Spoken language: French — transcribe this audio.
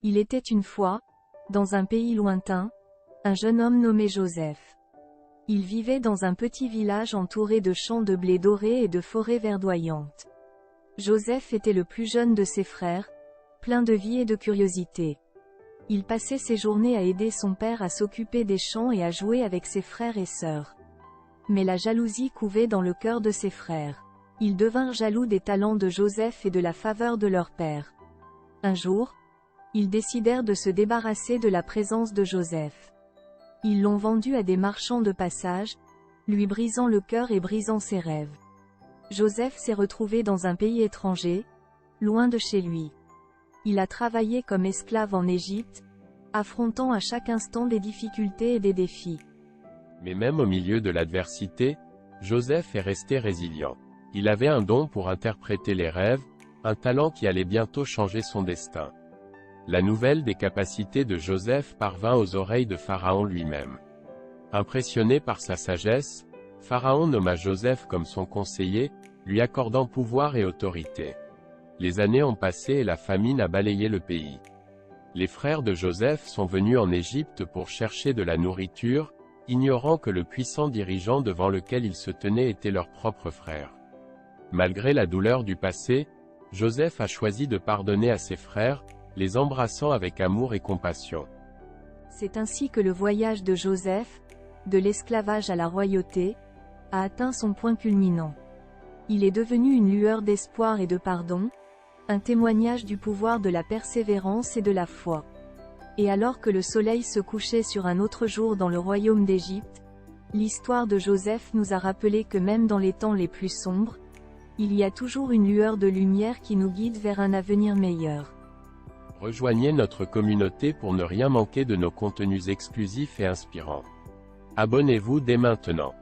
Il était une fois, dans un pays lointain, un jeune homme nommé Joseph. Il vivait dans un petit village entouré de champs de blé doré et de forêts verdoyantes. Joseph était le plus jeune de ses frères, plein de vie et de curiosité. Il passait ses journées à aider son père à s'occuper des champs et à jouer avec ses frères et sœurs. Mais la jalousie couvait dans le cœur de ses frères. Ils devinrent jaloux des talents de Joseph et de la faveur de leur père. Un jour, ils décidèrent de se débarrasser de la présence de Joseph. Ils l'ont vendu à des marchands de passage, lui brisant le cœur et brisant ses rêves. Joseph s'est retrouvé dans un pays étranger, loin de chez lui. Il a travaillé comme esclave en Égypte, affrontant à chaque instant des difficultés et des défis. Mais même au milieu de l'adversité, Joseph est resté résilient. Il avait un don pour interpréter les rêves, un talent qui allait bientôt changer son destin. La nouvelle des capacités de Joseph parvint aux oreilles de Pharaon lui-même. Impressionné par sa sagesse, Pharaon nomma Joseph comme son conseiller, lui accordant pouvoir et autorité. Les années ont passé et la famine a balayé le pays. Les frères de Joseph sont venus en Égypte pour chercher de la nourriture, ignorant que le puissant dirigeant devant lequel ils se tenaient était leur propre frère. Malgré la douleur du passé, Joseph a choisi de pardonner à ses frères, les embrassant avec amour et compassion. C'est ainsi que le voyage de Joseph, de l'esclavage à la royauté, a atteint son point culminant. Il est devenu une lueur d'espoir et de pardon, un témoignage du pouvoir de la persévérance et de la foi. Et alors que le soleil se couchait sur un autre jour dans le royaume d'Égypte, l'histoire de Joseph nous a rappelé que même dans les temps les plus sombres, il y a toujours une lueur de lumière qui nous guide vers un avenir meilleur. Rejoignez notre communauté pour ne rien manquer de nos contenus exclusifs et inspirants. Abonnez-vous dès maintenant.